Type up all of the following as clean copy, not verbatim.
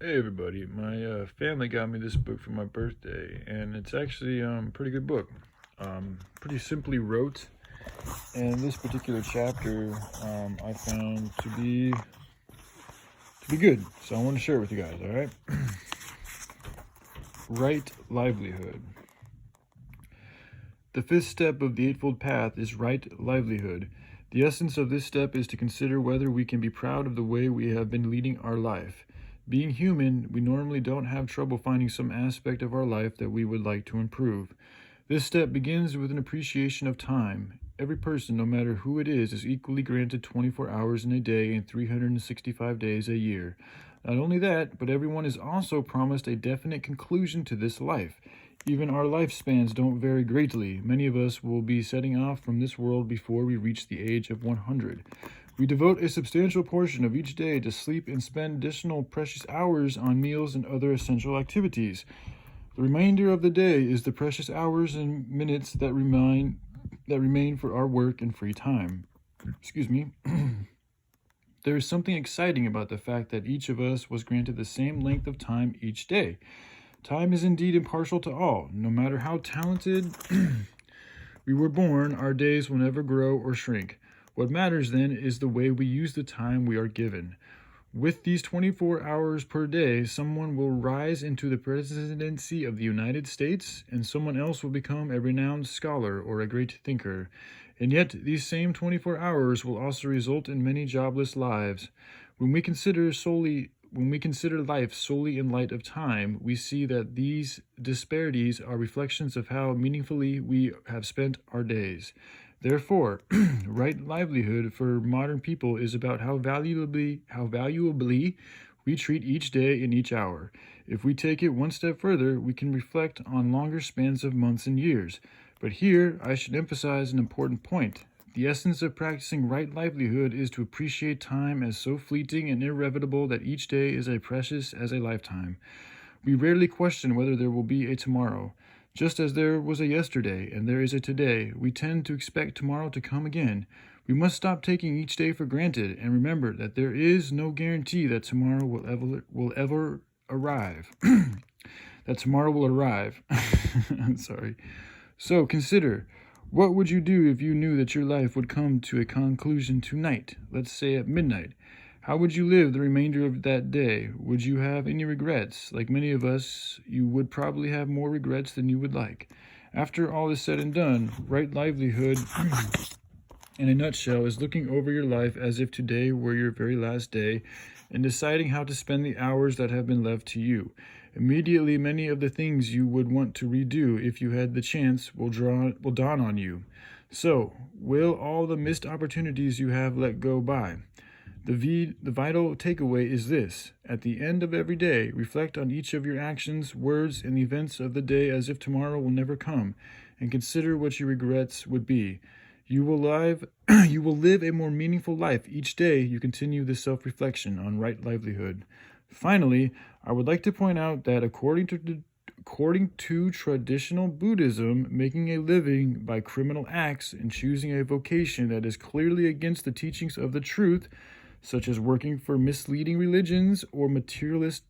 Hey everybody, my family got me this book for my birthday, and it's actually a pretty good book. Pretty simply wrote, and this particular chapter I found to be good, so I want to share it with you guys. All right, right livelihood. The fifth step of the Eightfold Path is right livelihood. The essence of this step is to consider whether we can be proud of the way we have been leading our life. Being human, we normally don't have trouble finding some aspect of our life that we would like to improve. This step begins with an appreciation of time. Every person, no matter who it is equally granted 24 hours in a day and 365 days a year. Not only that, but everyone is also promised a definite conclusion to this life. Even our lifespans don't vary greatly. Many of us will be setting off from this world before we reach the age of 100. We devote a substantial portion of each day to sleep and spend additional precious hours on meals and other essential activities. The remainder of the day is the precious hours and minutes that remain for our work and free time. Excuse me. There is something exciting about the fact that each of us was granted the same length of time each day. Time is indeed impartial to all. No matter how talented we were born, our days will never grow or shrink. What matters then is the way we use the time we are given. With these 24 hours per day, someone will rise into the presidency of the United States, and someone else will become a renowned scholar or a great thinker. And yet, these same 24 hours will also result in many jobless lives. When we consider life solely in light of time, we see that these disparities are reflections of how meaningfully we have spent our days. Therefore, right livelihood for modern people is about how valuably we treat each day and each hour. If we take it one step further, we can reflect on longer spans of months and years. But here, I should emphasize an important point. The essence of practicing right livelihood is to appreciate time as so fleeting and irrevocable that each day is as precious as a lifetime. We rarely question whether there will be a tomorrow. Just as there was a yesterday and there is a today, we tend to expect tomorrow to come again. We must stop taking each day for granted and remember that there is no guarantee that tomorrow will ever arrive. That tomorrow will arrive. I'm sorry. So consider, what would you do if you knew that your life would come to a conclusion tonight, let's say at midnight? How would you live the remainder of that day? Would you have any regrets? Like many of us, you would probably have more regrets than you would like. After all is said and done, right livelihood, in a nutshell, is looking over your life as if today were your very last day and deciding how to spend the hours that have been left to you. Immediately, many of the things you would want to redo if you had the chance will dawn on you. So, will all the missed opportunities you have let go by? The vital takeaway is this. At the end of every day, reflect on each of your actions, words, and events of the day as if tomorrow will never come, and consider what your regrets would be. You will live a more meaningful life each day you continue this self-reflection on right livelihood. Finally, I would like to point out that according to traditional Buddhism, making a living by criminal acts and choosing a vocation that is clearly against the teachings of the truth, such as working for misleading religions or materialist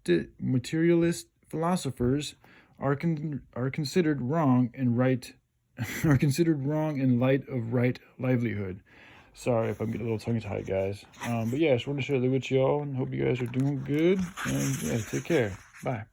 philosophers, are considered wrong in light of right livelihood. Sorry if I'm getting a little tongue-tied, guys. But yeah, I just wanted to share that with y'all and hope you guys are doing good. And yeah, take care. Bye.